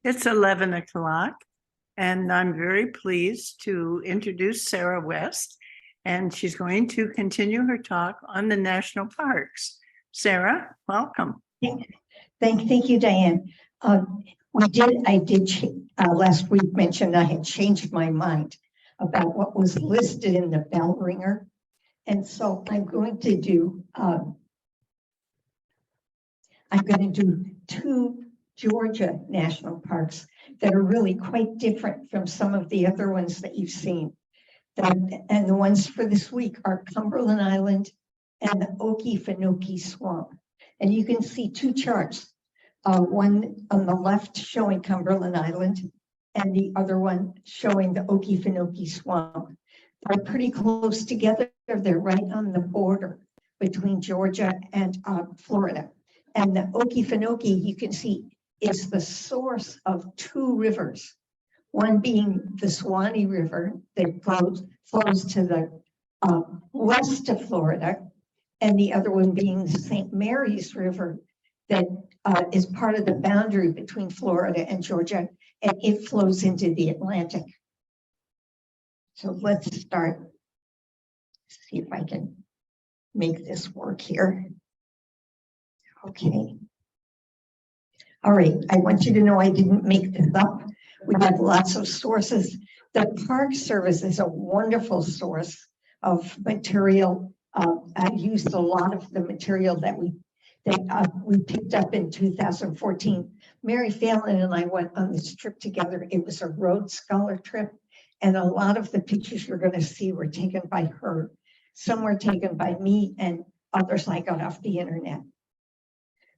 It's 11 o'clock, and I'm very pleased to introduce Sarah West, and she's going to continue her talk on the national parks. Sarah, welcome. Thank you, Diane. I did last week mention I had changed my mind about what was listed in the bell ringer. And so I'm going to do two Georgia national parks that are really quite different from some of the other ones that you've seen. And the ones for this week are Cumberland Island and the Okefenokee Swamp. And you can see two charts, one on the left showing Cumberland Island and the other one showing the Okefenokee Swamp. They're pretty close together. They're right on the border between Georgia and Florida. And the Okefenokee, you can see, is the source of two rivers, one being the Suwannee River that flows to the west of Florida, and the other one being the St. Mary's River that is part of the boundary between Florida and Georgia, and it flows into the Atlantic. So let's start. See if I can make this work here. Okay. All right, I want you to know I didn't make this up. We have lots of sources. The Park Service is a wonderful source of material. I used a lot of the material that we picked up in 2014. Mary Fallon and I went on this trip together. It was a Rhodes Scholar trip, and a lot of the pictures you're going to see were taken by her. Some were taken by me, and others I got off the internet.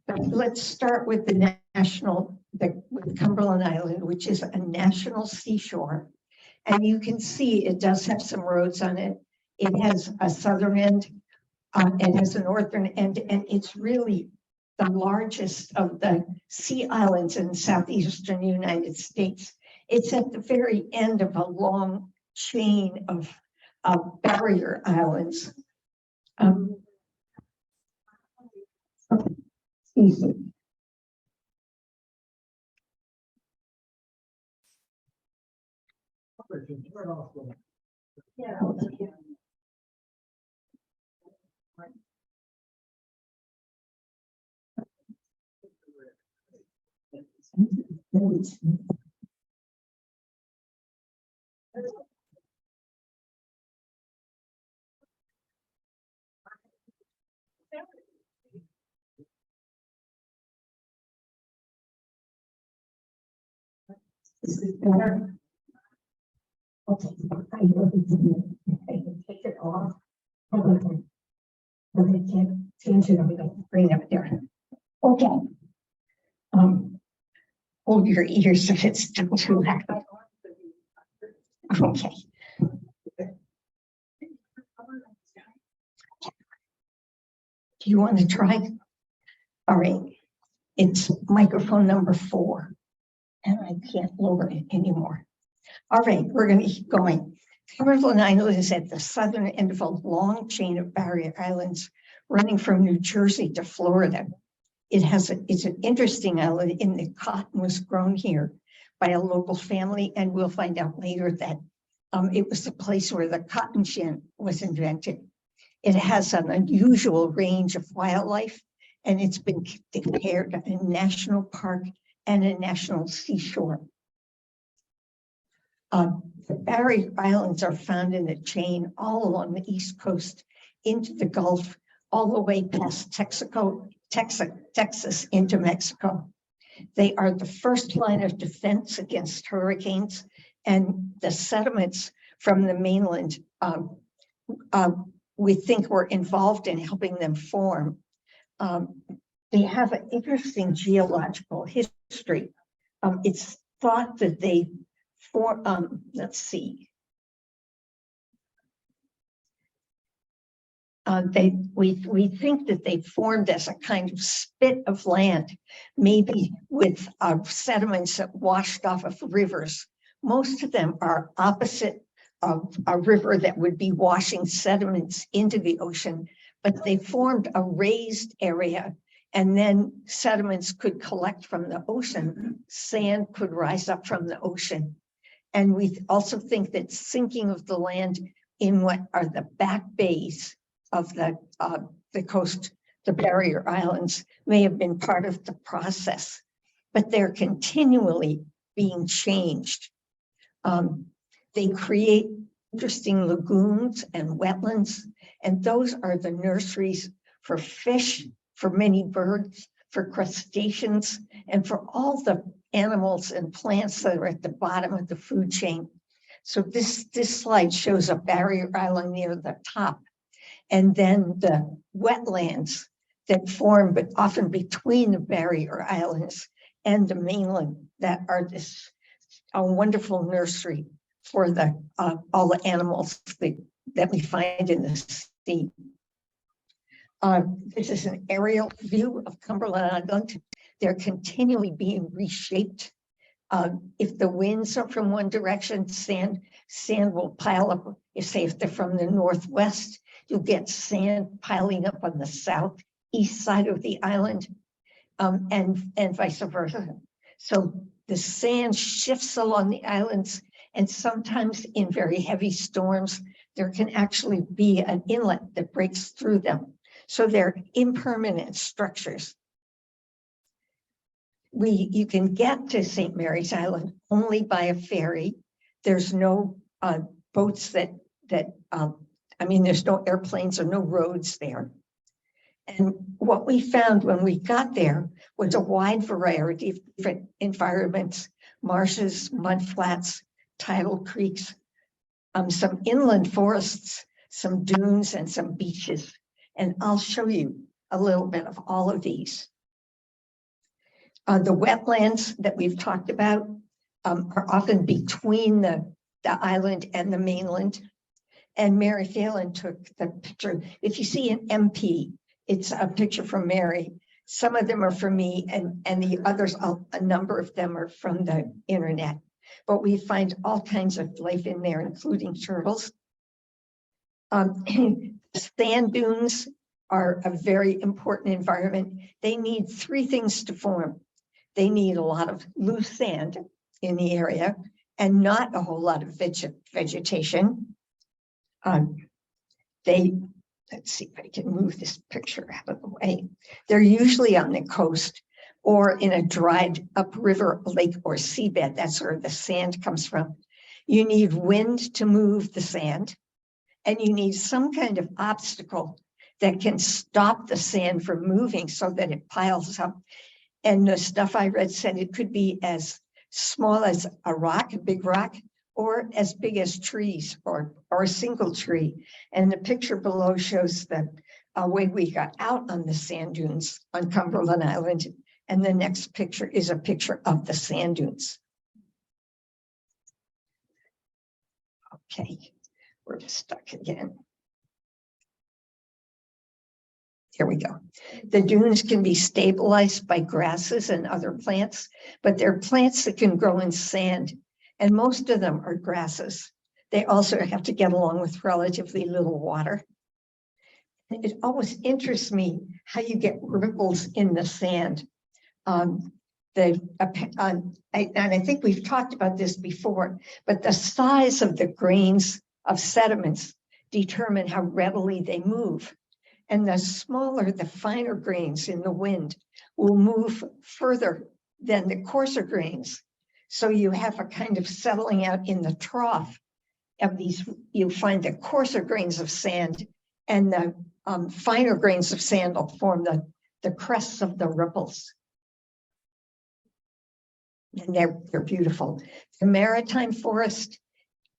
But let's start with the with Cumberland Island, which is a national seashore. And you can see it does have some roads on it. It has a southern end, it has a northern end, and it's really the largest of the sea islands in southeastern United States. It's at the very end of a long chain of barrier islands. Excuse me. Yeah. Is this better? Okay, I can take it off. Okay, can't change it. I'm going to bring it up there. Okay. Hold your ears if it's still too loud. Okay. Do you want to try? All right. It's microphone number 4. And I can't lower it anymore. All right, we're going to keep going. Cumberland Island is at the southern end of a long chain of barrier islands running from New Jersey to Florida. It's an interesting island in that cotton was grown here by a local family, and we'll find out later that it was the place where the cotton gin was invented. It has an unusual range of wildlife, and it's been declared a national park and a national seashore. The barrier islands are found in a chain all along the East Coast into the Gulf, all the way past Texas into Mexico. They are the first line of defense against hurricanes, and the sediments from the mainland we think were involved in helping them form. They have an interesting geological history. It's thought that they let's see. We think that they formed as a kind of spit of land, maybe with sediments that washed off of rivers. Most of them are opposite of a river that would be washing sediments into the ocean, but they formed a raised area, And then sediments could collect from the ocean, sand could rise up from the ocean. And we also think that sinking of the land in what are the back bays of the coast, the barrier islands, may have been part of the process, but they're continually being changed. They create interesting lagoons and wetlands, and those are the nurseries for fish, for many birds, for crustaceans, and for all the animals and plants that are at the bottom of the food chain. So this slide shows a barrier island near the top, and then the wetlands that form, but often between the barrier islands and the mainland, that are a wonderful nursery for the all the animals that we find in the sea. This is an aerial view of Cumberland Island. They're continually being reshaped. If the winds are from one direction, sand will pile up. If they're from the northwest, you'll get sand piling up on the southeast side of the island, and vice versa. So the sand shifts along the islands, and sometimes in very heavy storms, there can actually be an inlet that breaks through them. So they're impermanent structures. You can get to St. Mary's Island only by a ferry. There's no boats there's no airplanes or no roads there. And what we found when we got there was a wide variety of different environments: marshes, mudflats, tidal creeks, some inland forests, some dunes, and some beaches. And I'll show you a little bit of all of these. The wetlands that we've talked about are often between the island and the mainland. And Mary Phelan took the picture. If you see an MP, it's a picture from Mary. Some of them are from me, and the others, a number of them are from the internet. But we find all kinds of life in there, including turtles. Sand dunes are a very important environment. They need three things to form. They need a lot of loose sand in the area and not a whole lot of vegetation. Let's see if I can move this picture out of the way. They're usually on the coast or in a dried up river, lake, or seabed. That's where the sand comes from. You need wind to move the sand, and you need some kind of obstacle that can stop the sand from moving so that it piles up. And the stuff I read said it could be as small as a rock, a big rock, or as big as trees or a single tree. And the picture below shows the way we got out on the sand dunes on Cumberland Island. And the next picture is a picture of the sand dunes. Okay, we're stuck again. Here we go. The dunes can be stabilized by grasses and other plants, but they're plants that can grow in sand, and most of them are grasses. They also have to get along with relatively little water. It always interests me how you get ripples in the sand. And I think we've talked about this before, but the size of the grains of sediments determine how readily they move. And the smaller, the finer grains in the wind will move further than the coarser grains. So you have a kind of settling out in the trough of these. You find the coarser grains of sand, and the finer grains of sand will form the crests of the ripples. And they're beautiful. The maritime forest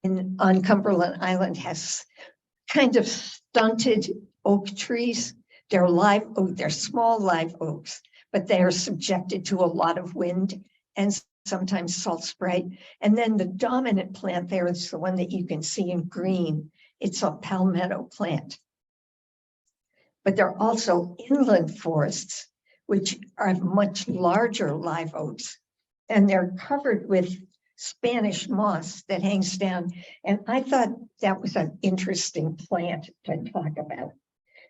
on Cumberland Island has kind of stunted oak trees. They're live oak, they're small live oaks, but they are subjected to a lot of wind and sometimes salt spray. And then the dominant plant there is the one that you can see in green. It's a palmetto plant. But there are also inland forests, which are much larger live oaks, and they're covered with Spanish moss that hangs down. And I thought that was an interesting plant to talk about.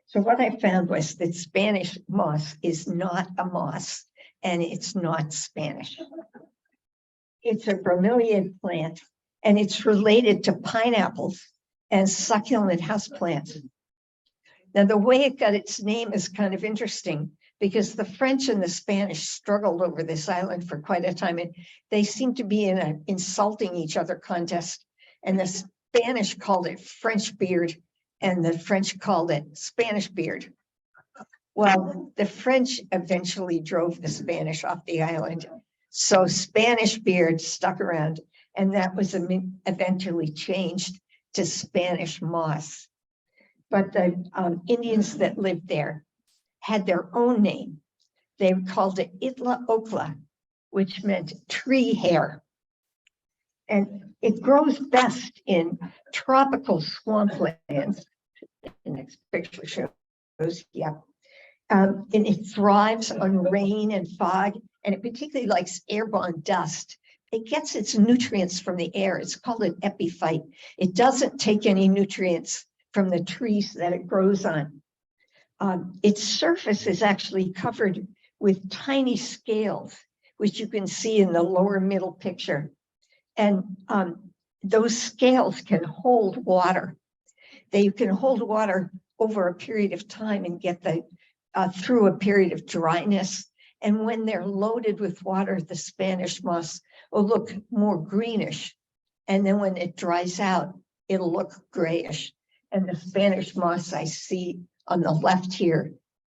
So what I found was that Spanish moss is not a moss, and it's not Spanish. It's a bromeliad plant, and it's related to pineapples and succulent houseplants. Now, the way it got its name is kind of interesting because the French and the Spanish struggled over this island for quite a time, and they seemed to be in an insulting each other contest. And the Spanish called it French beard, and the French called it Spanish beard. Well, the French eventually drove the Spanish off the island. So Spanish beard stuck around, and that was eventually changed to Spanish moss. But the Indians that lived there had their own name. They called it Itla Okla, which meant tree hair. And it grows best in tropical swamplands. The next picture shows, yeah. And it thrives on rain and fog, and it particularly likes airborne dust. It gets its nutrients from the air. It's called an epiphyte. It doesn't take any nutrients from the trees that it grows on. Its surface is actually covered with tiny scales, which you can see in the lower middle picture. And those scales can hold water. They can hold water over a period of time and get through a period of dryness. And when they're loaded with water, the Spanish moss will look more greenish. And then when it dries out, it'll look grayish. And the Spanish moss I see on the left here,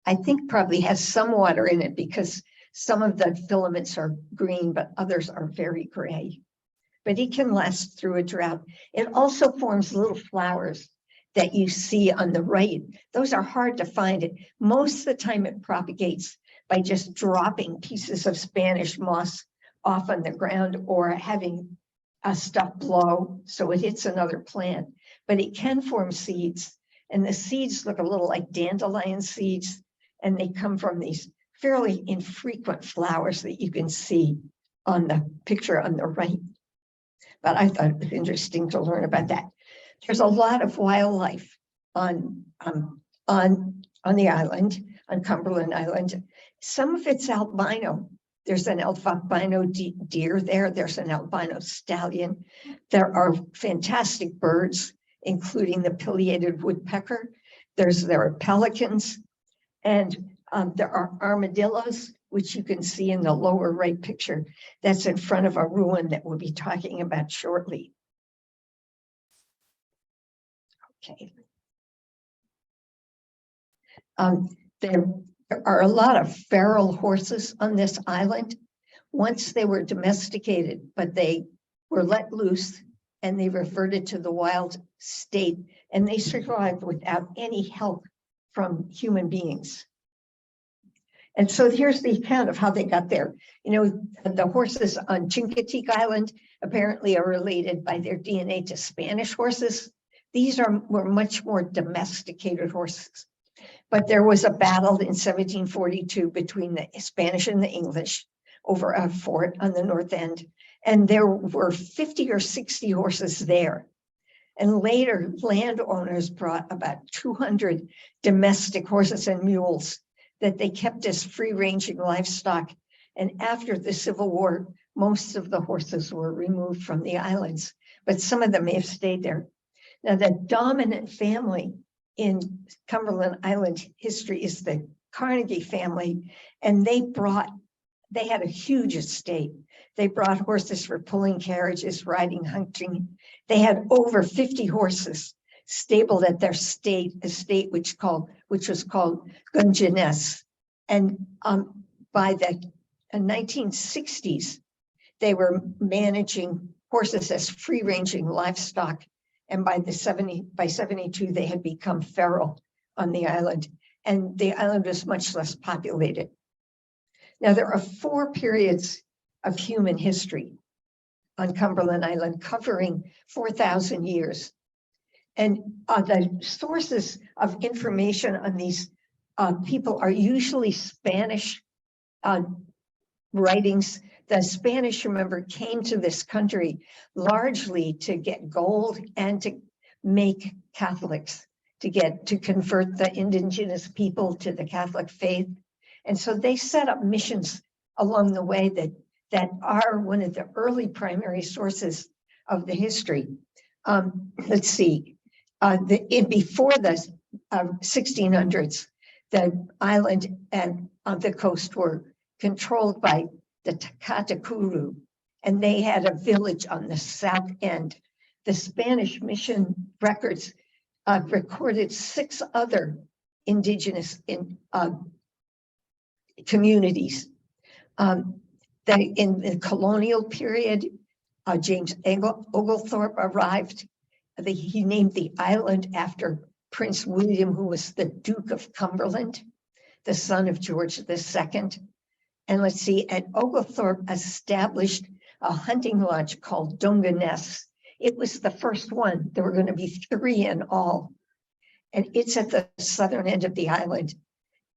I think probably has some water in it because some of the filaments are green, but others are very gray. But it can last through a drought. It also forms little flowers that you see on the right. Those are hard to find. Most of the time it propagates by just dropping pieces of Spanish moss off on the ground or having a stuff blow so it hits another plant. But it can form seeds, and the seeds look a little like dandelion seeds, and they come from these fairly infrequent flowers that you can see on the picture on the right. But I thought it was interesting to learn about that. There's a lot of wildlife on the island, on Cumberland Island. Some of it's albino. There's an albino deer there. There's an albino stallion. There are fantastic birds, including the pileated woodpecker. There are pelicans, and there are armadillos, which you can see in the lower right picture. That's in front of a ruin that we'll be talking about shortly. Okay. There are a lot of feral horses on this island. Once they were domesticated, but they were let loose and they reverted to the wild state, and they survived without any help from human beings. And so here's the account of how they got there. You know, the horses on Chincoteague Island apparently are related by their DNA to Spanish horses. These were much more domesticated horses. But there was a battle in 1742 between the Spanish and the English over a fort on the north end. And there were 50 or 60 horses there. And later, landowners brought about 200 domestic horses and mules that they kept as free-ranging livestock. And after the Civil War, most of the horses were removed from the islands, but some of them may have stayed there. Now, the dominant family in Cumberland Island history is the Carnegie family, and they had a huge estate. They brought horses for pulling carriages, riding, hunting. They had over 50 horses stabled at their estate, which was called Gungeness. And by the 1960s, they were managing horses as free-ranging livestock. And by 72, they had become feral on the island, and the island was much less populated. Now, there are 4 periods of human history on Cumberland Island covering 4,000 years. And the sources of information on these people are usually Spanish writings. The Spanish, remember, came to this country largely to get gold and to make Catholics. to convert the indigenous people to the Catholic faith. And so they set up missions along the way that are one of the early primary sources of the history. Let's see, before the 1600s, the island and on the coast were controlled by the Takatakuru, and they had a village on the south end. The Spanish mission records recorded 6 other indigenous communities. That in the colonial period, James Oglethorpe arrived. He named the island after Prince William, who was the Duke of Cumberland, the son of George II. And let's see, and Oglethorpe established a hunting lodge called Dungeness. It was the first one. There were going to be 3 in all. And it's at the southern end of the island.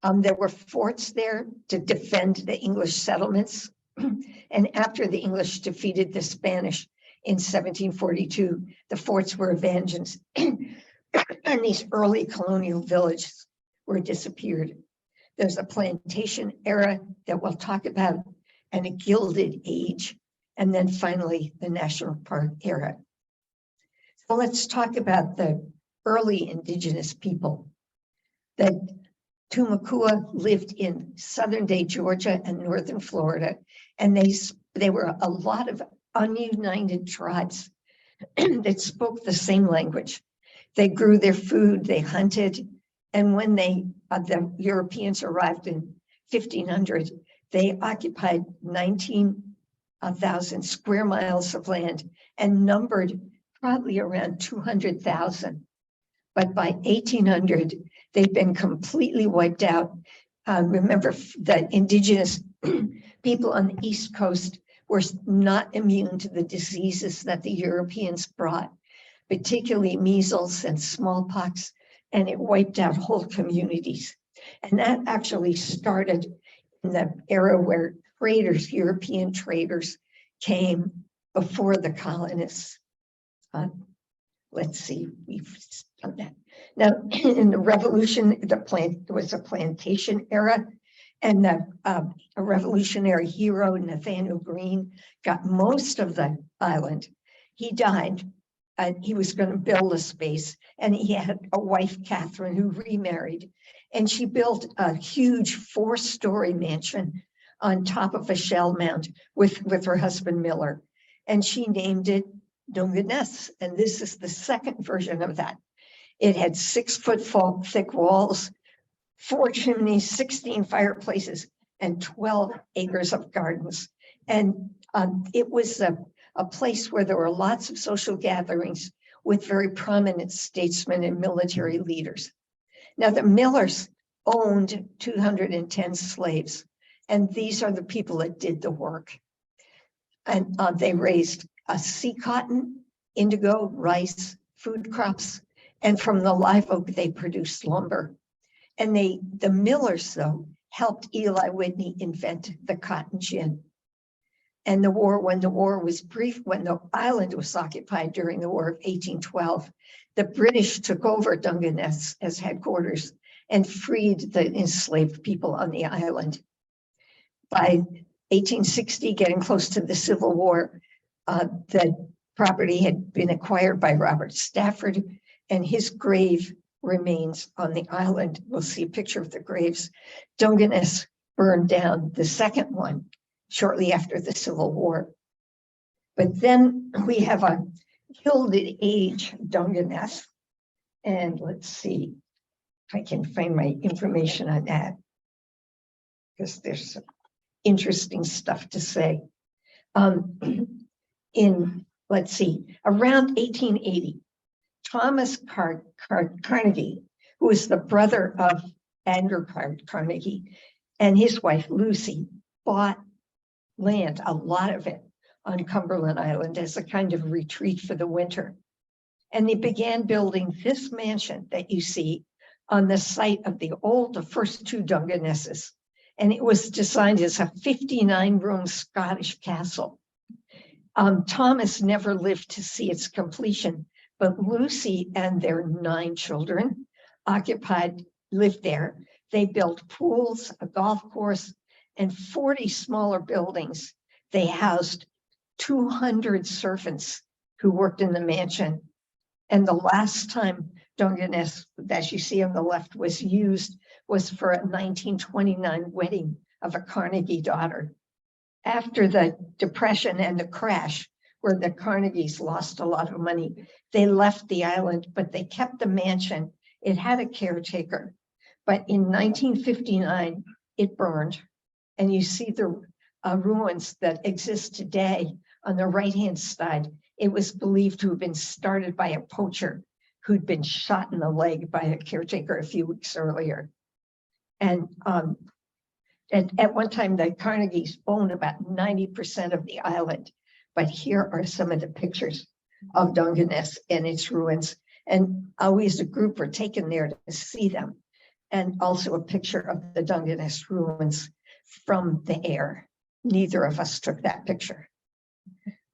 There were forts there to defend the English settlements. And after the English defeated the Spanish in 1742, the forts were abandoned. And these early colonial villages were disappeared. There's a plantation era that we'll talk about, and a Gilded Age, and then finally the National Park era. So let's talk about the early indigenous people. The Tumakua lived in southern-day Georgia and northern Florida, and they were a lot of ununited tribes that spoke the same language. They grew their food, they hunted, and when the Europeans arrived in 1500, they occupied 19,000 square miles of land and numbered probably around 200,000. But by 1800, they'd been completely wiped out. Remember, the indigenous people on the East Coast were not immune to the diseases that the Europeans brought, particularly measles and smallpox, and it wiped out whole communities. And that actually started in the era where traders, European traders, came before the colonists. Let's see, we've done that. Now, in the Revolution, there was a plantation era, and a revolutionary hero, Nathaniel Greene, got most of the island. He died, and he was going to build a space, and he had a wife, Catherine, who remarried, and she built a huge 4-story mansion on top of a shell mound with her husband, Miller, and she named it Dungeness, and this is the second version of that. It had 6-foot thick walls, 4 chimneys, 16 fireplaces, and 12 acres of gardens. And it was a place where there were lots of social gatherings with very prominent statesmen and military leaders. Now, the Millers owned 210 slaves, and these are the people that did the work. And they raised sea cotton, indigo, rice, food crops, and from the live oak, they produced lumber. And the Millers, though, helped Eli Whitney invent the cotton gin. And when the war was brief, when the island was occupied during the War of 1812, the British took over Dungeness as headquarters and freed the enslaved people on the island. By 1860, getting close to the Civil War, the property had been acquired by Robert Stafford, and his grave remains on the island. We'll see a picture of the graves. Dungeness burned down, the second one, shortly after the Civil War. But then we have a Gilded Age Dungeness, and let's see if I can find my information on that, because there's some interesting stuff to say. Let's see, around 1880, Thomas Carnegie, who was the brother of Andrew Carnegie, and his wife Lucy bought land, a lot of it, on Cumberland Island as a kind of retreat for the winter. And they began building this mansion that you see on the site of the first 2 Dungenesses. And it was designed as a 59-room Scottish castle. Thomas never lived to see its completion, but Lucy and their 9 children lived there. They built pools, a golf course, and 40 smaller buildings. They housed 200 servants who worked in the mansion. And the last time Dungeness, that you see on the left, was used was for a 1929 wedding of a Carnegie daughter. After the Depression and the crash, where the Carnegies lost a lot of money, they left the island, but they kept the mansion. It had a caretaker. But in 1959, it burned. And you see the ruins that exist today on the right-hand side. It was believed to have been started by a poacher who'd been shot in the leg by a caretaker a few weeks earlier. And at one time, the Carnegies owned about 90% of the island. But here are some of the pictures of Dungeness and its ruins. And we as a group were taken there to see them. And also a picture of the Dungeness ruins from the air. Neither of us took that picture.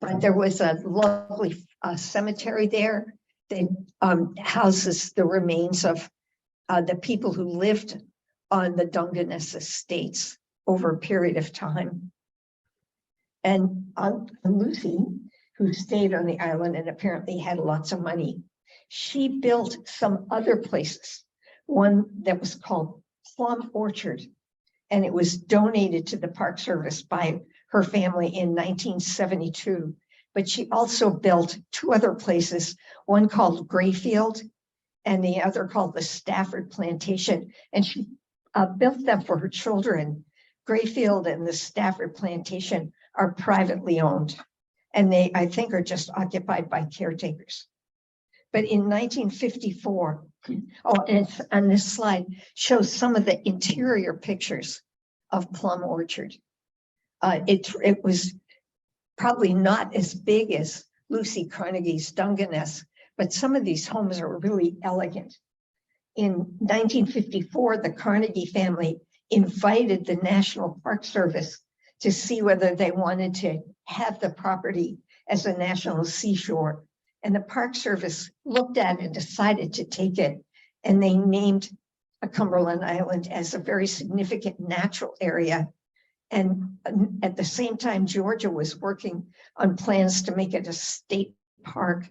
But there was a lovely cemetery there that houses the remains of the people who lived on the Dungeness estates over a period of time. And Lucy, who stayed on the island and apparently had lots of money, she built some other places. One that was called Plum Orchard, and it was donated to the Park Service by her family in 1972. But she also built two other places, one called Grayfield and the other called the Stafford Plantation. And she built them for her children. Grayfield and the Stafford Plantation are privately owned, and they, I think, are just occupied by caretakers. But in 1954, and this slide shows some of the interior pictures of Plum Orchard. It was probably not as big as Lucy Carnegie's Dungeness, but some of these homes are really elegant. In 1954, the Carnegie family invited the National Park Service to see whether they wanted to have the property as a national seashore. And the Park Service looked at it and decided to take it. And they named Cumberland Island as a very significant natural area. And at the same time, Georgia was working on plans to make it a state park,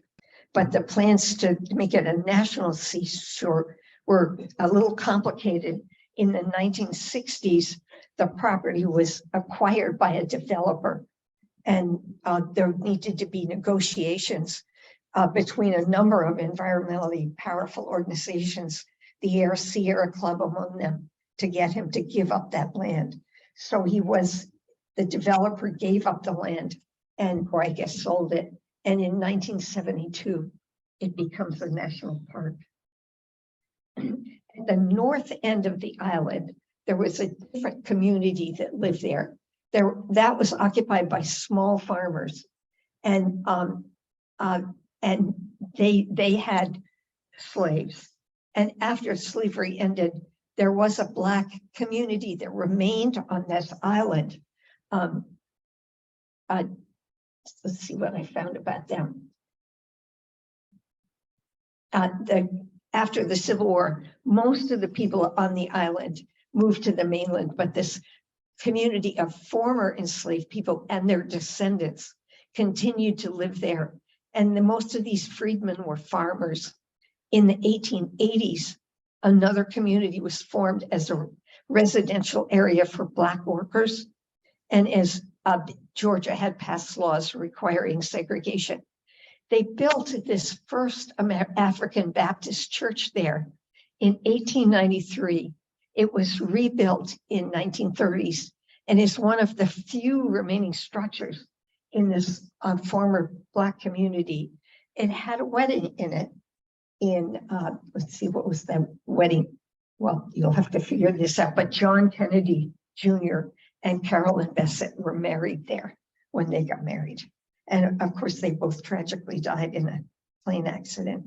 but the plans to make it a national seashore were a little complicated. In the 1960s, the property was acquired by a developer, and there needed to be negotiations between a number of environmentally powerful organizations, the Air Sierra Club among them, to get him to give up that land. So the developer gave up the land or I guess sold it. And in 1972, it becomes a national park. At the north end of the island, there was a different community that lived there. That was occupied by small farmers. And they had slaves. And after slavery ended, there was a Black community that remained on this island. Let's see what I found about them. After the Civil War, most of the people on the island moved to the mainland, but this community of former enslaved people and their descendants continued to live there. And most of these freedmen were farmers. In the 1880s, another community was formed as a residential area for Black workers. And as Georgia had passed laws requiring segregation, they built this first African Baptist church there in 1893. It was rebuilt in 1930s and is one of the few remaining structures in this former Black community. It had a wedding in it let's see, what was the wedding? Well, you'll have to figure this out, but John Kennedy Jr. and Carolyn Bessette were married there when they got married. And of course, they both tragically died in a plane accident.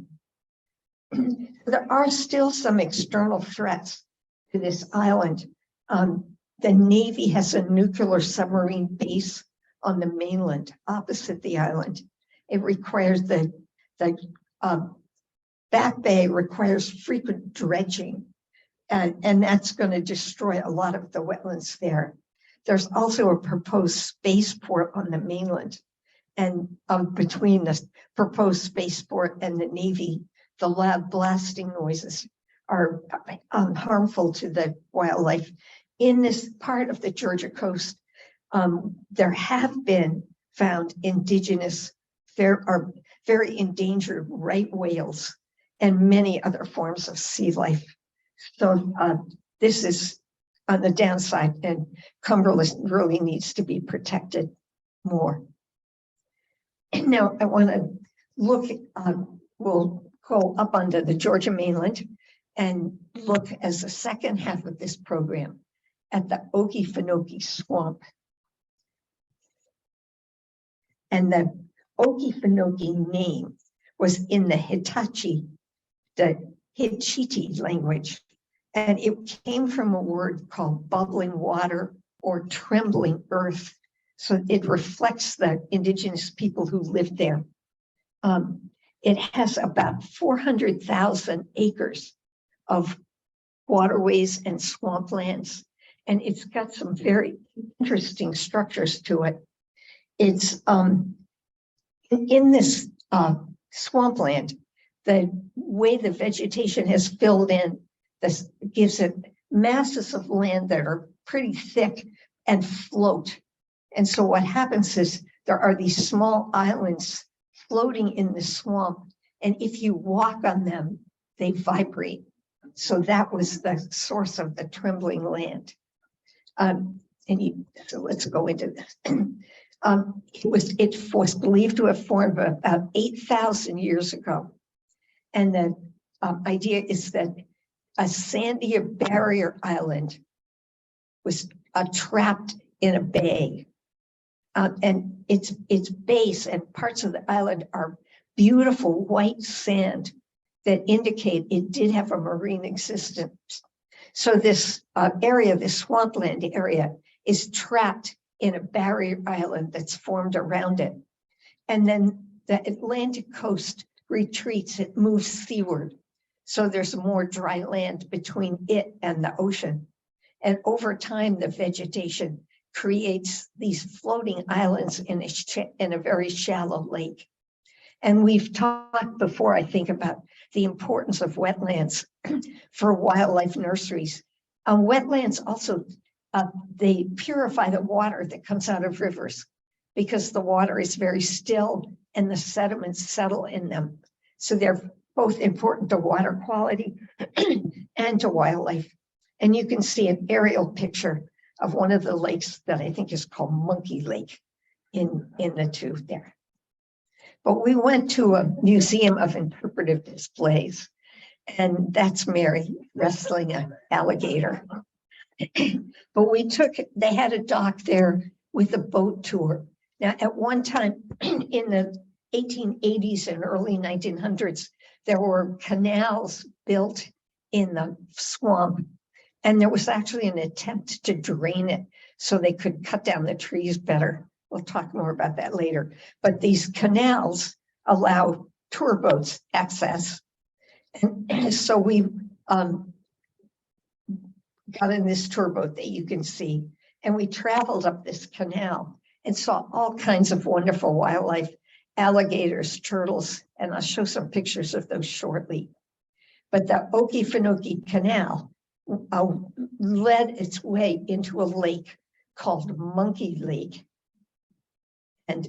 There are still some external threats to this island. The Navy has a nuclear submarine base on the mainland opposite the island. It requires the Back Bay requires frequent dredging, and that's going to destroy a lot of the wetlands there. There's also a proposed spaceport on the mainland, and between the proposed spaceport and the Navy, the loud blasting noises are harmful to the wildlife. In this part of the Georgia coast, there have been found indigenous, there are very endangered right whales and many other forms of sea life. So this is on the downside, and Cumberland really needs to be protected more. And now I want to look, we'll go up onto the Georgia mainland and look as the second half of this program at the Okefenokee Swamp. And the Okefenokee name was in the Hitachi, the Hitchiti language, and it came from a word called bubbling water or trembling earth. So it reflects the indigenous people who lived there. It has about 400,000 acres of waterways and swamplands, and it's got some very interesting structures to it. It's in this swampland, the way the vegetation has filled in, this gives it masses of land that are pretty thick and float. And so what happens is there are these small islands floating in the swamp, and if you walk on them, they vibrate. So that was the source of the trembling land. So let's go into this. It was believed to have formed about 8,000 years ago. And the idea is that a sandy barrier island was trapped in a bay. And its base and parts of the island are beautiful white sand that indicate it did have a marine existence. So this area, this swampland area, is trapped in a barrier island that's formed around it. And then the Atlantic coast retreats, it moves seaward. So there's more dry land between it and the ocean. And over time, the vegetation creates these floating islands in a very shallow lake. And we've talked before, I think, about the importance of wetlands for wildlife nurseries. Wetlands also, they purify the water that comes out of rivers because the water is very still and the sediments settle in them. So they're both important to water quality and to wildlife. And you can see an aerial picture of one of the lakes that I think is called Monkey Lake in the two there. But we went to a museum of interpretive displays, and that's Mary wrestling an alligator. But they had a dock there with a boat tour. Now, at one time in the 1880s and early 1900s, there were canals built in the swamp, and there was actually an attempt to drain it so they could cut down the trees better. We'll talk more about that later. But these canals allow tour boats access. And so we got in this tour boat that you can see, and we traveled up this canal and saw all kinds of wonderful wildlife, alligators, turtles, and I'll show some pictures of those shortly. But the Okefenokee Canal led its way into a lake called Monkey Lake. And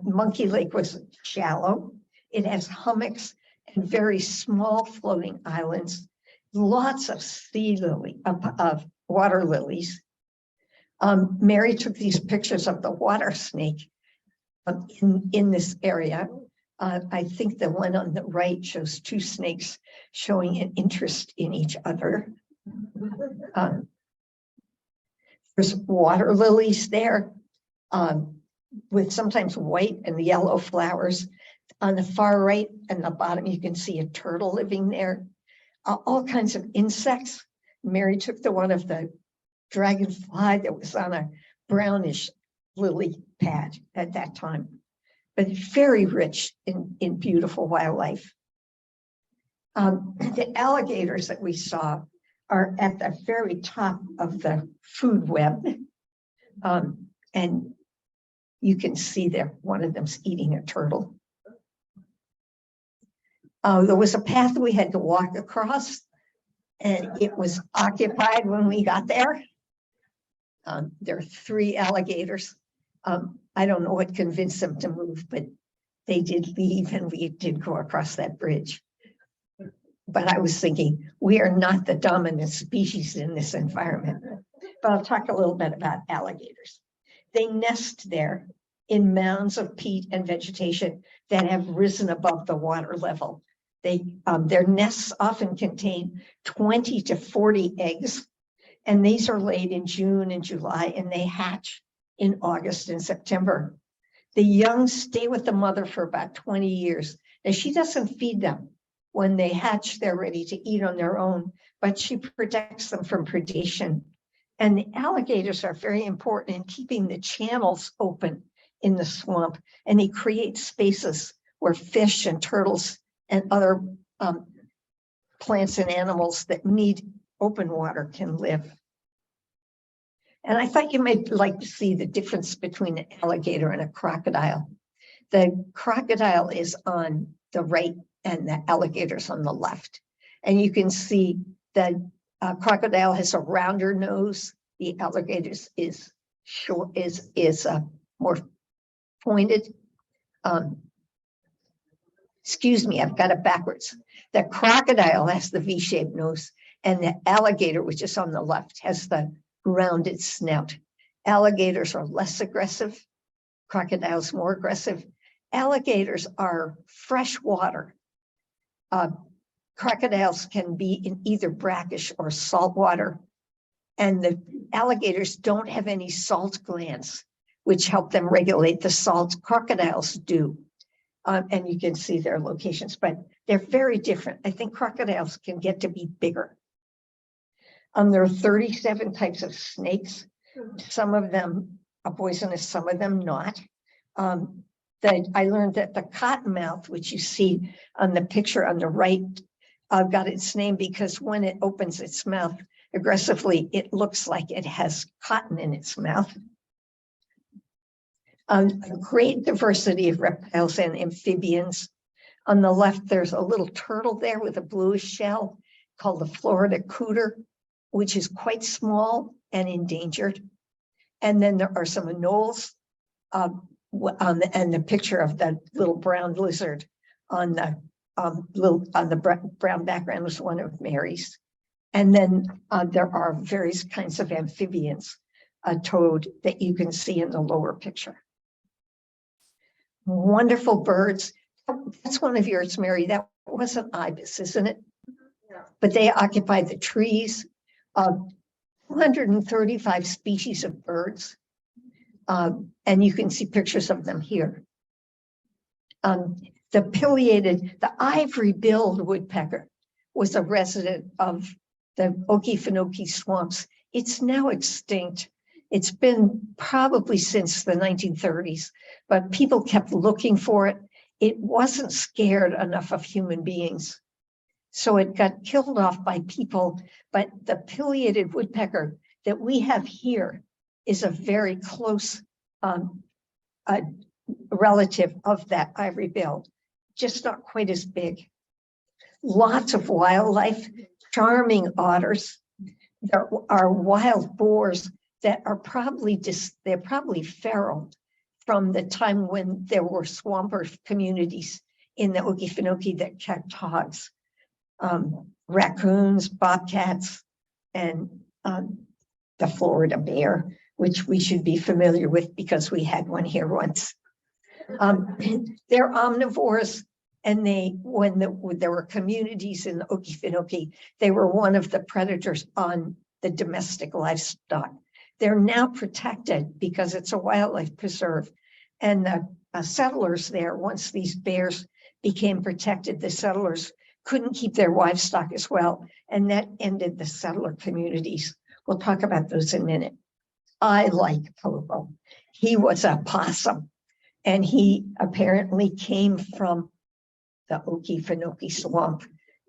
Monkey Lake was shallow. It has hummocks and very small floating islands, lots of of water lilies. Mary took these pictures of the water snake in this area. I think the one on the right shows two snakes showing an interest in each other. There's water lilies there with sometimes white and yellow flowers. On the far right and the bottom, you can see a turtle living there. All kinds of insects. Mary took the one of the dragonfly that was on a brownish lily pad at that time, but very rich in beautiful wildlife. The alligators that we saw are at the very top of the food web. And you can see there, one of them's eating a turtle. There was a path we had to walk across, and it was occupied when we got there. There are 3 alligators. I don't know what convinced them to move, but they did leave and we did go across that bridge. But I was thinking, we are not the dominant species in this environment. But I'll talk a little bit about alligators. They nest there in mounds of peat and vegetation that have risen above the water level. Their nests often contain 20 to 40 eggs, and these are laid in June and July, and they hatch in August and September. The young stay with the mother for about 20 years. Now, she doesn't feed them. When they hatch, they're ready to eat on their own, but she protects them from predation. And the alligators are very important in keeping the channels open in the swamp, and they create spaces where fish and turtles and other plants and animals that need open water can live. And I thought you might like to see the difference between an alligator and a crocodile. The crocodile is on the right and the alligator's on the left. And you can see that crocodile has a rounder nose. The alligators is short, is more pointed. Excuse me, I've got it backwards. The crocodile has the V-shaped nose, and the alligator, which is on the left, has the rounded snout. Alligators are less aggressive, crocodiles more aggressive. Alligators are freshwater. Crocodiles can be in either brackish or saltwater, and the alligators don't have any salt glands, which help them regulate the salt. Crocodiles do. And you can see their locations, but they're very different. I think crocodiles can get to be bigger. There are 37 types of snakes. Some of them are poisonous, some of them not. I learned that the cottonmouth, which you see on the picture on the right, got its name because when it opens its mouth aggressively, it looks like it has cotton in its mouth. A great diversity of reptiles and amphibians. On the left, there's a little turtle there with a bluish shell called the Florida cooter, which is quite small and endangered. And then there are some anoles, and the picture of the little brown lizard on the brown background was one of Mary's. And then there are various kinds of amphibians, a toad that you can see in the lower picture. Wonderful birds. That's one of yours, Mary. That was an ibis, isn't it? Yeah. But they occupy the trees. 135 species of birds. And you can see pictures of them here. The ivory-billed woodpecker was a resident of the Okefenokee swamps. It's now extinct. It's been probably since the 1930s, but people kept looking for it. It wasn't scared enough of human beings. So it got killed off by people, but the pileated woodpecker that we have here is a very close relative of that ivory-billed, just not quite as big. Lots of wildlife, charming otters. There are wild boars that are probably they're probably feral from the time when there were swamper communities in the Okefenokee that kept hogs. Raccoons, bobcats, and the Florida bear, which we should be familiar with because we had one here once. They're omnivores, and when there were communities in the Okefenokee, they were one of the predators on the domestic livestock. They're now protected because it's a wildlife preserve. And the settlers there, once these bears became protected, the settlers couldn't keep their livestock as well. And that ended the settler communities. We'll talk about those in a minute. I like Pogo. He was a possum, and he apparently came from the Okefenokee swamp.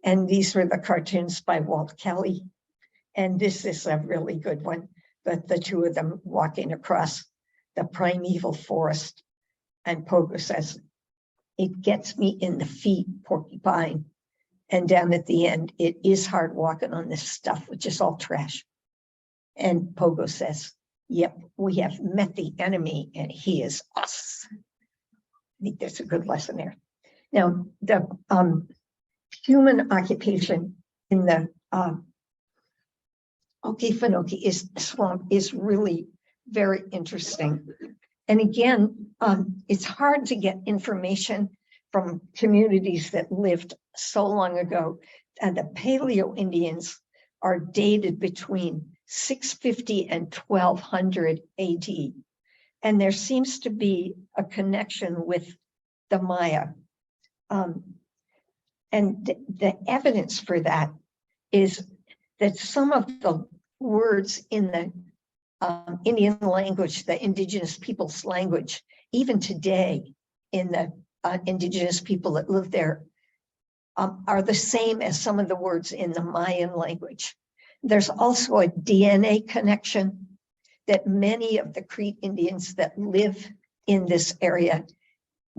And these were the cartoons by Walt Kelly. And this is a really good one, but the two of them walking across the primeval forest. And Pogo says, "It gets me in the feet, porcupine." And down at the end, "It is hard walking on this stuff, which is all trash." And Pogo says, "Yep, we have met the enemy and he is us." I think there's a good lesson there. Now, the human occupation in the Okefenokee swamp is really very interesting. And again, it's hard to get information from communities that lived so long ago. And the Paleo Indians are dated between 650 and 1200 AD. And there seems to be a connection with the Maya. And the evidence for that is that some of the words in the Indian language, the indigenous people's language, even today in the indigenous people that live there, are the same as some of the words in the Mayan language. There's also a DNA connection that many of the Crete Indians that live in this area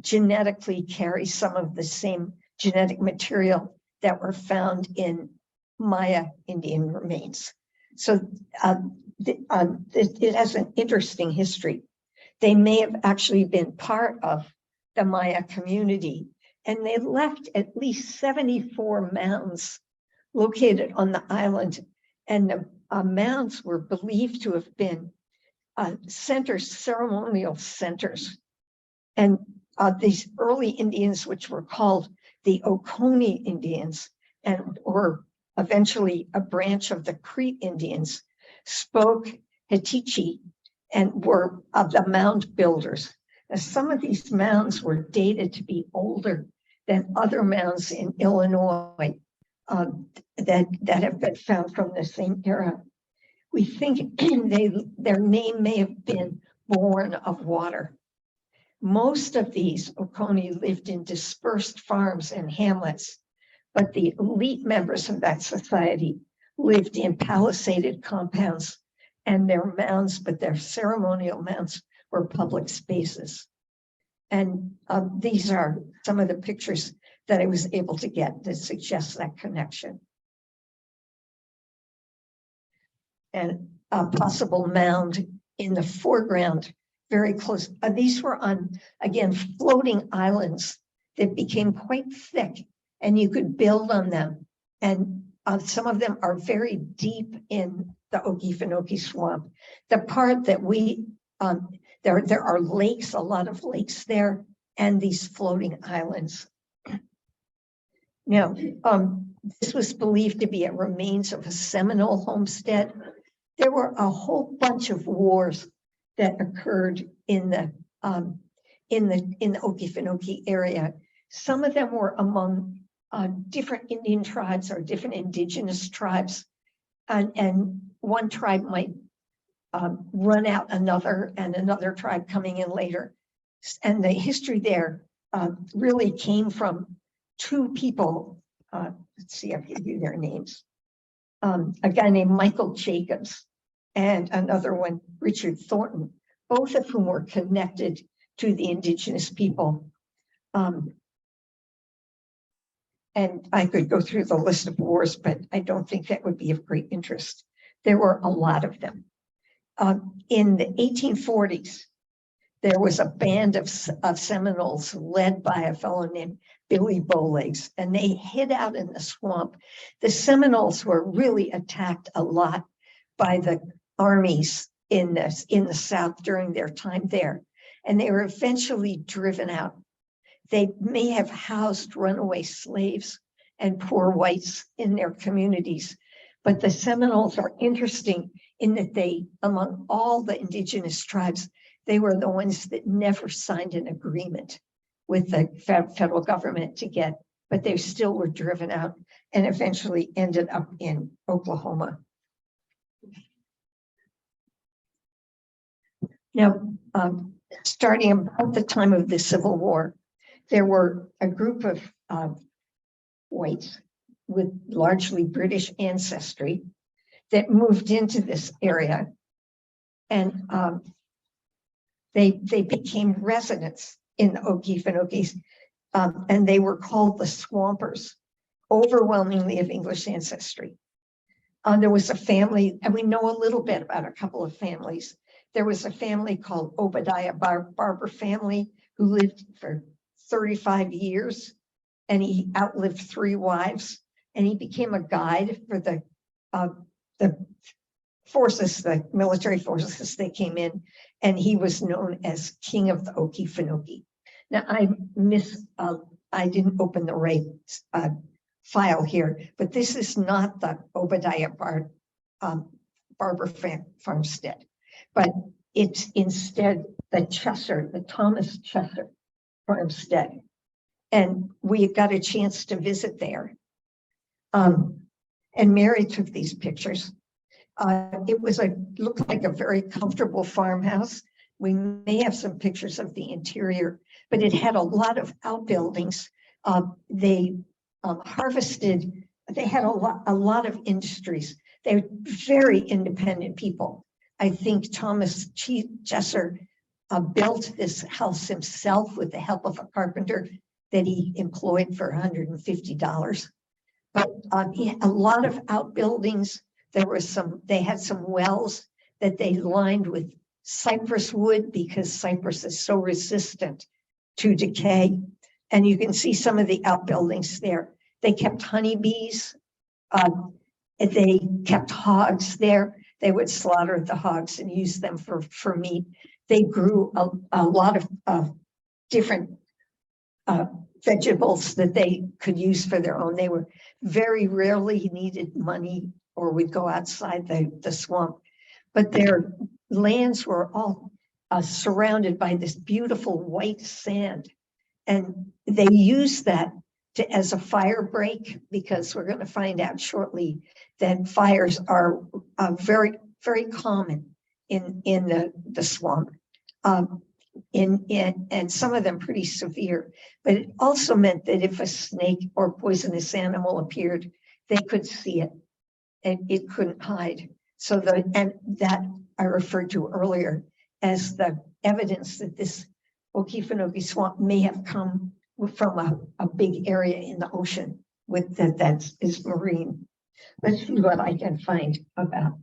genetically carry some of the same genetic material that were found in Maya Indian remains. So it has an interesting history. They may have actually been part of the Maya community, and they left at least 74 mounds located on the island. And the mounds were believed to have been centers, ceremonial centers. And these early Indians, which were called the Oconee Indians, and or eventually a branch of the Crete Indians, spoke Hittichi and were of the mound builders. Now, some of these mounds were dated to be older than other mounds in Illinois that have been found from the same era. We think their name may have been born of water. Most of these Oconee lived in dispersed farms and hamlets, but the elite members of that society lived in palisaded compounds, and their mounds, but their ceremonial mounds, were public spaces. And these are some of the pictures that I was able to get that suggest that connection. And a possible mound in the foreground, very close. These were on, again, floating islands that became quite thick, and you could build on them. And some of them are very deep in the Okefenokee swamp. The part that we, there are lakes, a lot of lakes there, and these floating islands. Now, this was believed to be a remains of a Seminole homestead. There were a whole bunch of wars that occurred in the Okefenokee area. Some of them were among different Indian tribes or different indigenous tribes, and one tribe might run out another, and another tribe coming in later. And the history there really came from two people. Let's see, I'll give you their names. A guy named Michael Jacobs and another one, Richard Thornton, both of whom were connected to the indigenous people. And I could go through the list of wars, but I don't think that would be of great interest. There were a lot of them. In the 1840s, there was a band of Seminoles led by a fellow named Billy Bowlegs, and they hid out in the swamp. The Seminoles were really attacked a lot by the armies in the South during their time there, and they were eventually driven out. They may have housed runaway slaves and poor whites in their communities, but the Seminoles are interesting in that they, among all the indigenous tribes, they were the ones that never signed an agreement with the federal government to get, but they still were driven out and eventually ended up in Oklahoma. Now, starting about the time of the Civil War, there were a group of whites with largely British ancestry that moved into this area. And they became residents in the Okefenokee, and they were called the Swampers, overwhelmingly of English ancestry. There was a family, and we know a little bit about a couple of families. There was a family called Obadiah Barber family who lived for 35 years, and he outlived 3 wives, and he became a guide for the forces, the military forces that came in, and he was known as King of the Okefenokee. Now, I didn't open the right file here, but this is not the Obadiah Barber farmstead, but it's instead the Thomas Chesser farmstead. And we got a chance to visit there. And Mary took these pictures. It looked like a very comfortable farmhouse. We may have some pictures of the interior, but it had a lot of outbuildings. They harvested, they had a lot of industries. They were very independent people. I think Thomas Chesser built this house himself with the help of a carpenter that he employed for $150. But he had a lot of outbuildings. They had some wells that they lined with cypress wood because cypress is so resistant to decay. And you can see some of the outbuildings there. They kept honeybees. They kept hogs there. They would slaughter the hogs and use them for meat. They grew a lot of different vegetables that they could use for their own. They were very rarely needed money or would go outside the swamp, but their lands were all surrounded by this beautiful white sand. And they used that as a fire break, because we're going to find out shortly that fires are very, very common in the swamp. And some of them pretty severe, but it also meant that if a snake or poisonous animal appeared, they could see it and it couldn't hide. So that I referred to earlier as the evidence that this Okefenokee swamp may have come from a big area in the ocean with that is marine. Let's see what I can find about.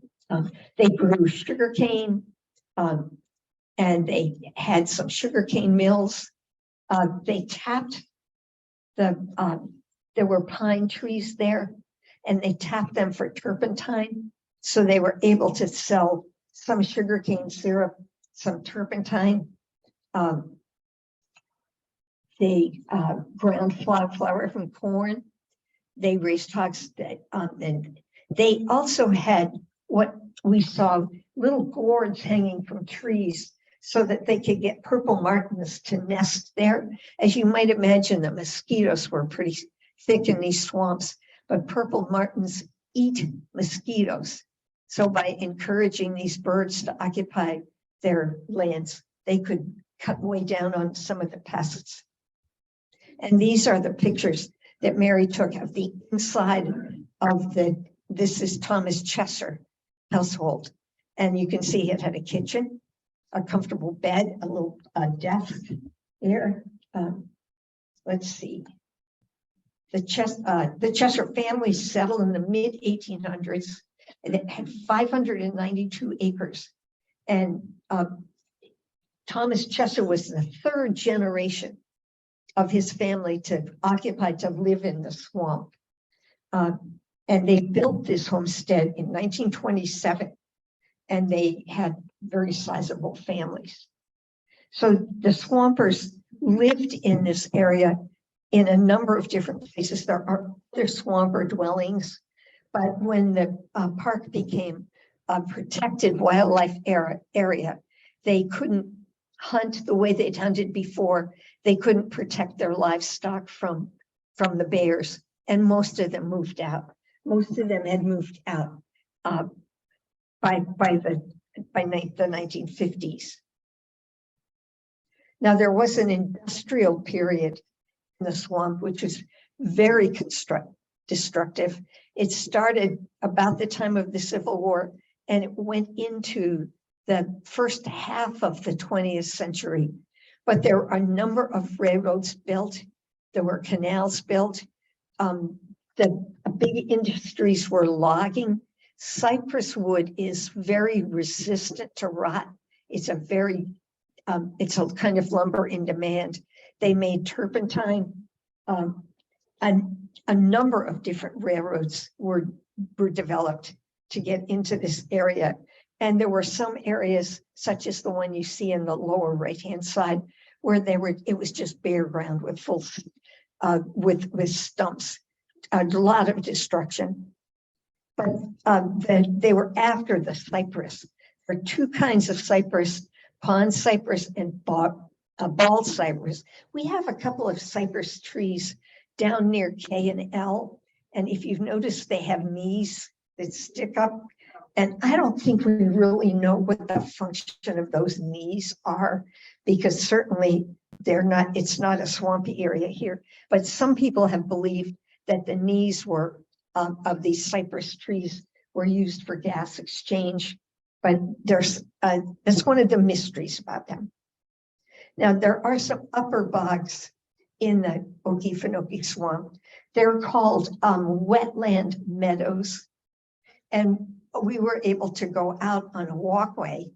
They grew sugarcane, and they had some sugarcane mills. They tapped there were pine trees there, and they tapped them for turpentine. So they were able to sell some sugarcane syrup, some turpentine. They ground flour from corn. They raised hogs, and they also had what we saw, little gourds hanging from trees so that they could get purple martins to nest there. As you might imagine, the mosquitoes were pretty thick in these swamps, but purple martins eat mosquitoes. So by encouraging these birds to occupy their lands, they could cut way down on some of the pests. And these are the pictures that Mary took of the inside of this is Thomas Chesser household. And you can see it had a kitchen, a comfortable bed, a little desk here. Let's see. The Chesser family settled in the mid 1800s, and it had 592 acres. And Thomas Chesser was the 3rd generation of his family to live in the swamp. And they built this homestead in 1927, and they had very sizable families. So the Swampers lived in this area in a number of different places. There are other Swamper dwellings, but when the park became a protected wildlife area, they couldn't hunt the way they'd hunted before. They couldn't protect their livestock from the bears, and most of them moved out. Most of them had moved out by the 1950s. Now there was an industrial period in the swamp, which was very destructive. It started about the time of the Civil War, and it went into the first half of the 20th century. But there were a number of railroads built. There were canals built. The big industries were logging. Cypress wood is very resistant to rot. It's a kind of lumber in demand. They made turpentine. A number of different railroads were developed to get into this area. And there were some areas, such as the one you see in the lower right-hand side, where it was just bare ground with with stumps, a lot of destruction. But they were after the cypress. There are two kinds of cypress: pond cypress and bald cypress. We have a couple of cypress trees down near K and L, and if you've noticed, they have knees that stick up. And I don't think we really know what the function of those knees are, because certainly it's not a swampy area here. But some people have believed that the knees were of these cypress trees were used for gas exchange. But that's one of the mysteries about them. Now, there are some upper bogs in the Okefenokee Swamp. They're called wetland meadows. And we were able to go out on a walkway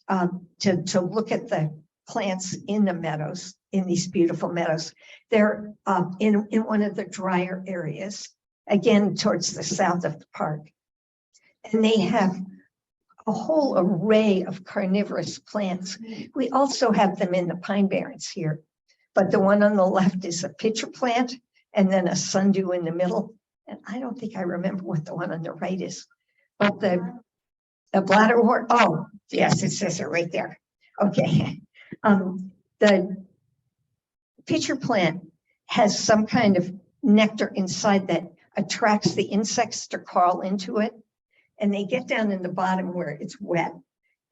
to look at the plants in the meadows, in these beautiful meadows. They're in one of the drier areas, again, towards the south of the park. And they have a whole array of carnivorous plants. We also have them in the pine barrens here, but the one on the left is a pitcher plant and then a sundew in the middle. And I don't think I remember what the one on the right is, but the bladderwort, oh, yes, it says it right there. Okay. The pitcher plant has some kind of nectar inside that attracts the insects to crawl into it. And they get down in the bottom where it's wet,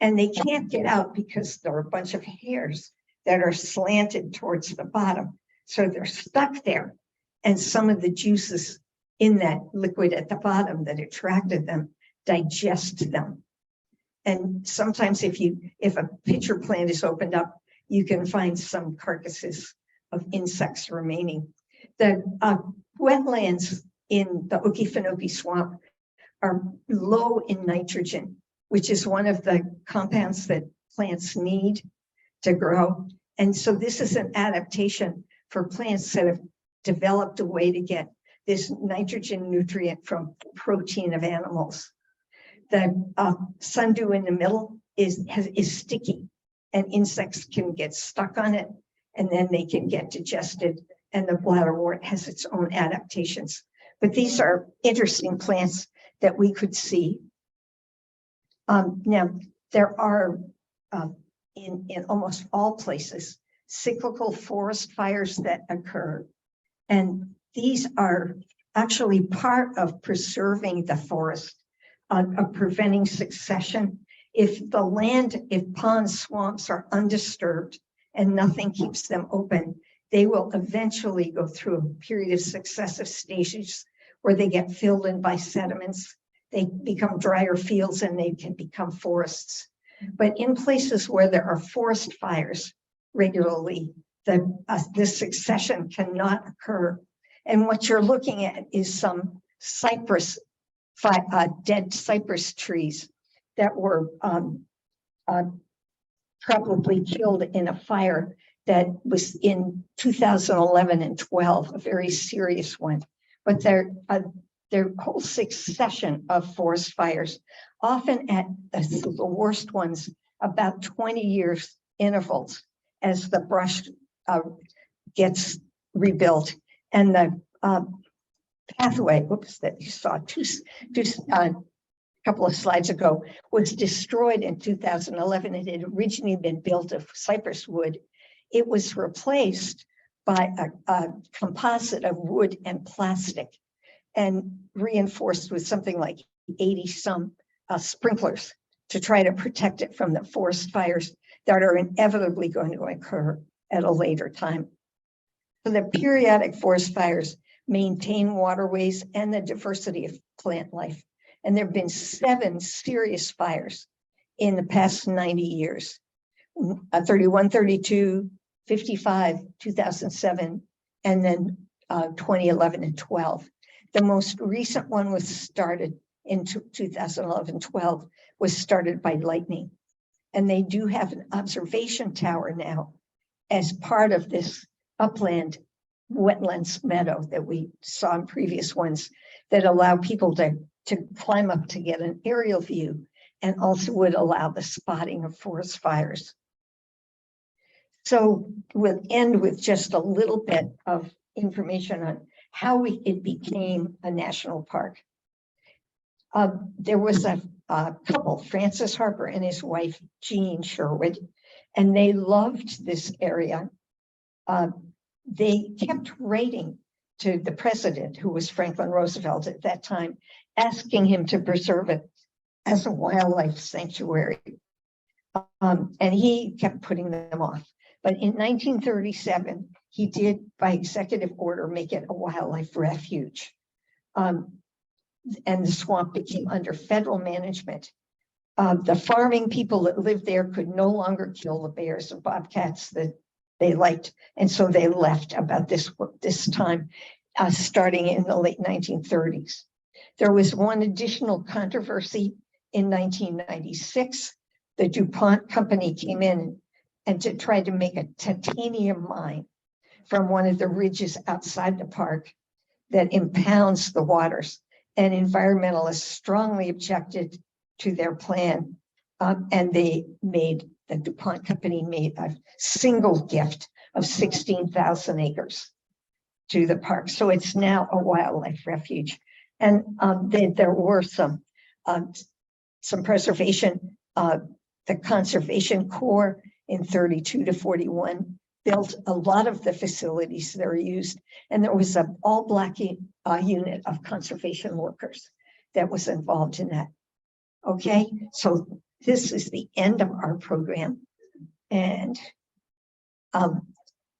and they can't get out because there are a bunch of hairs that are slanted towards the bottom. So they're stuck there. And some of the juices in that liquid at the bottom that attracted them digest them. And sometimes if a pitcher plant is opened up, you can find some carcasses of insects remaining. The wetlands in the Okefenokee Swamp are low in nitrogen, which is one of the compounds that plants need to grow. And so this is an adaptation for plants that have developed a way to get this nitrogen nutrient from protein of animals. The sundew in the middle is sticky, and insects can get stuck on it, and then they can get digested, and the bladderwort has its own adaptations. But these are interesting plants that we could see. Now, there are, in almost all places, cyclical forest fires that occur. And these are actually part of preserving the forest, of preventing succession. If pond swamps are undisturbed and nothing keeps them open, they will eventually go through a period of successive stages where they get filled in by sediments. They become drier fields and they can become forests. But in places where there are forest fires regularly, this succession cannot occur. And what you're looking at is some dead cypress trees that were probably killed in a fire that was in 2011 and 12, a very serious one. But there whole succession of forest fires, often at the worst ones, about 20 years intervals as the brush gets rebuilt. And the pathway, that you saw a couple of slides ago, was destroyed in 2011. It had originally been built of cypress wood. It was replaced by a composite of wood and plastic and reinforced with something like 80-some sprinklers to try to protect it from the forest fires that are inevitably going to occur at a later time. So the periodic forest fires maintain waterways, and the diversity of plant life. And there have been 7 serious fires in the past 90 years. 31, 32, 55, 2007, and then 2011 and 12. The most recent one was started in 2011-12, was started by lightning. And they do have an observation tower now as part of this upland wetlands meadow that we saw in previous ones that allow people to climb up to get an aerial view, and also would allow the spotting of forest fires. So we'll end with just a little bit of information on how it became a national park. There was a couple, Francis Harper and his wife, Jean Sherwood, and they loved this area. They kept writing to the president, who was Franklin Roosevelt at that time, asking him to preserve it as a wildlife sanctuary. And he kept putting them off. But in 1937, he did, by executive order, make it a wildlife refuge. And the swamp became under federal management. The farming people that lived there could no longer kill the bears and bobcats that they liked. And so they left about this time, starting in the late 1930s. There was one additional controversy in 1996. The DuPont company came in and to try to make a titanium mine from one of the ridges outside the park that impounds the waters. And environmentalists strongly objected to their plan. And the DuPont company made a single gift of 16,000 acres to the park. So it's now a wildlife refuge. And there were some preservation. The Conservation Corps in 32 to 41 built a lot of the facilities that are used. And there was an all-Black unit of conservation workers that was involved in that. Okay, so this is the end of our program. And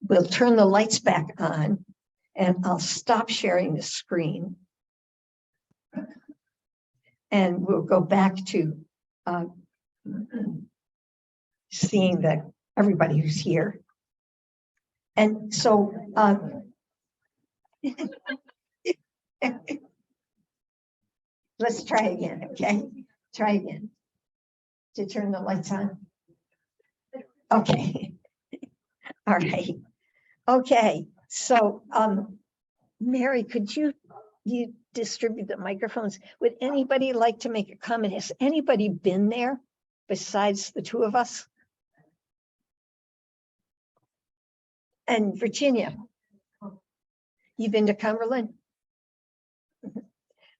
we'll turn the lights back on, and I'll stop sharing the screen. And we'll go back to seeing everybody who's here. And so let's try again, okay? Try again to turn the lights on. Okay. All right. Okay. So Mary, could you distribute the microphones? Would anybody like to make a comment? Has anybody been there besides the two of us? And Virginia, you've been to Cumberland?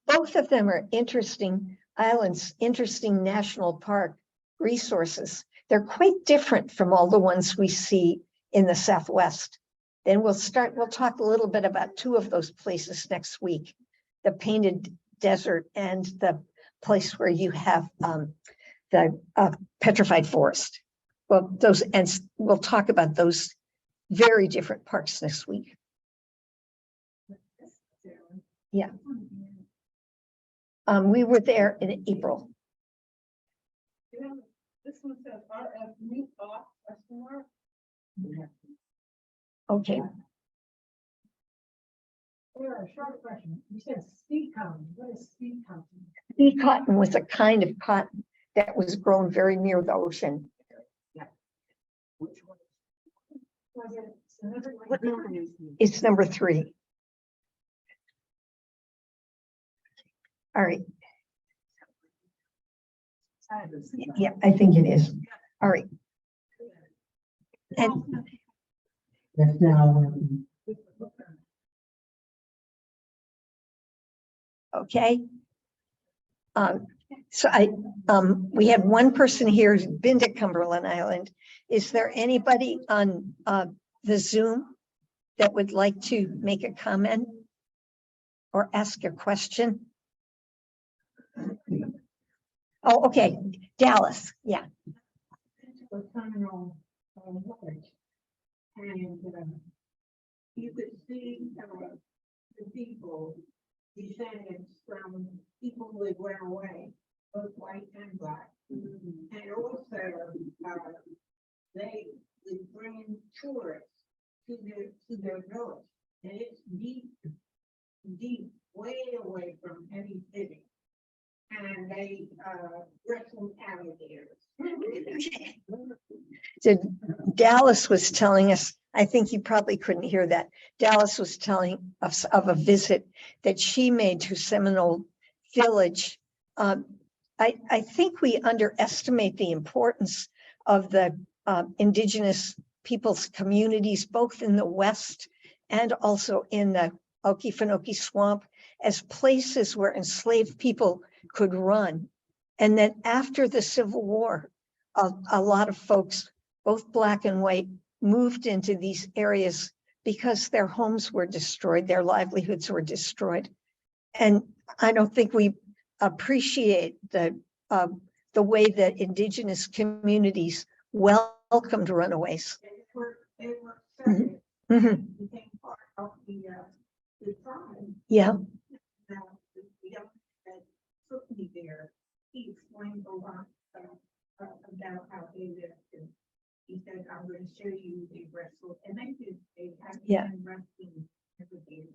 Both of them are interesting islands, interesting national park resources. They're quite different from all the ones we see in the Southwest. Then we'll talk a little bit about two of those places next week, the Painted Desert and the place where you have the petrified forest. Well, and we'll talk about those very different parks next week. Yeah. We were there in April. This one says RF new thought question mark. Okay. Or a short question. You said speed cotton. What is speed cotton? Speed cotton was a kind of cotton that was grown very near the ocean. Yeah. Which one? Was it? What number is it? It's number 3. All right. Yeah, I think it is. All right. And that's now. okay. So we had one person here who's been to Cumberland Island. Is there anybody on the Zoom that would like to make a comment or ask a question? Oh, okay. Dallas. Yeah. And you could see the people, descendants from people who had run away, both white and black. And also, they would bring in tourists to their village. And it's deep, way away from any city. And they, wrestled alligators. Dallas was telling us, I think you probably couldn't hear that. Dallas was telling us of a visit that she made to Seminole Village. I think we underestimate the importance of the indigenous people's communities, both in the West and also in the Okefenokee Swamp, as places where enslaved people could run. And then after the Civil War, a lot of folks, both black and white, moved into these areas because their homes were destroyed, their livelihoods were destroyed. And I don't think we appreciate the way that indigenous communities welcomed runaways. They were certain, Mhm. became part of the tribe. Yeah, Now, the young that took me there, he explained a lot about how they lived. And he said, I'm going to show you the wrestle. And they had Yeah. been wrestling every day.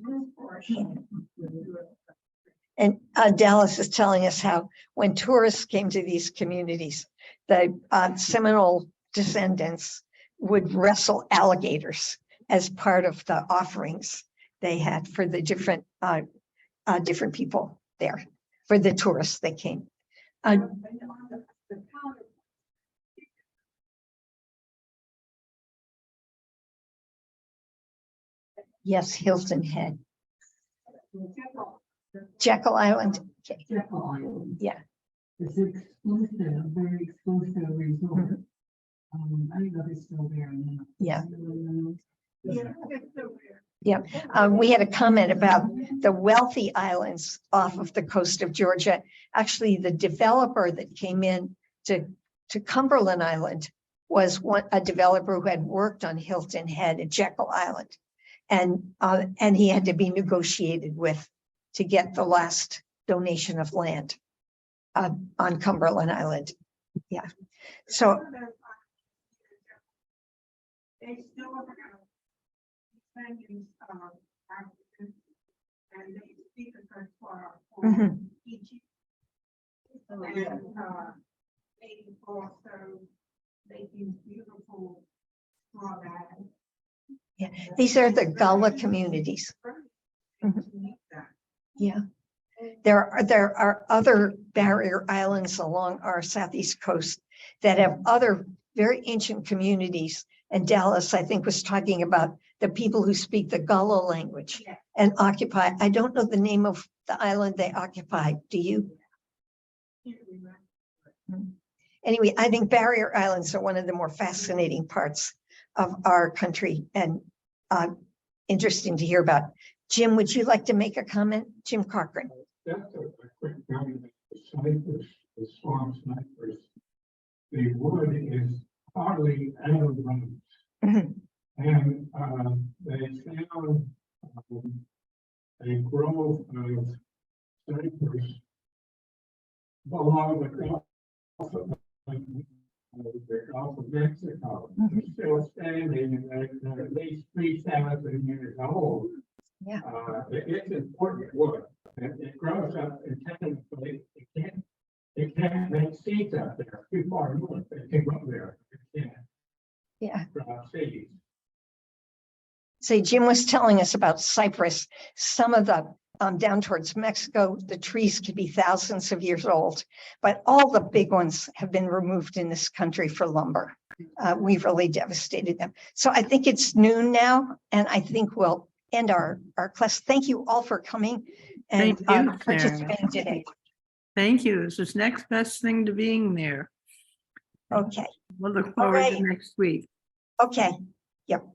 and Dallas is telling us how when tourists came to these communities, the Seminole descendants would wrestle alligators as part of the offerings they had for the different people there, for the tourists that came. Yes, Hilton Head, Jekyll Island. Okay. Jekyll Island. Yeah. It's exclusive, very exclusive resort. Mhm. I don't know if it's still there now. Yeah. Yeah, that's so weird. We had a comment about the wealthy islands off of the coast of Georgia. Actually, the developer that came in to Cumberland Island was a developer who had worked on Hilton Head and Jekyll Island. And he had to be negotiated with to get the last donation of land on Cumberland Island. Yeah. So They still have Spanish, African, and they speak a patois for Mhm. Egypt. And, they also make these beautiful straw bags. Yeah, these are the Gullah communities. Yeah. There are other barrier islands along our southeast coast that have other very ancient communities. And Dallas, I think, was talking about the people who speak the Gullah language Yeah. and occupy. I don't know the name of the island they occupy. Do you? Anyway, I think barrier islands are one of the more fascinating parts of our country and interesting to hear about. Jim, would you like to make a comment? Jim Cochran. Just a quick comment, the cypress, the swamp cypress. The wood is hardly ever runs. Mhm. And they found a grove of cypress below the Gulf of Mexico. They're still standing and they're at least 3,000 years old. Yeah. It's important wood. It grows up in technically, it can't make seeds out there too far north. It can grow there. It can't Yeah. grow seeds. So Jim was telling us about cypress. Some of the down towards Mexico, the trees could be thousands of years old, but all the big ones have been removed in this country for lumber. We've really devastated them. So I think it's noon now, and I think we'll end our class. Thank you all for coming and Thank you, Sarah. participating today. Thank you. This is next best thing to being there. Okay, We'll look forward to right. next week. okay. Yep.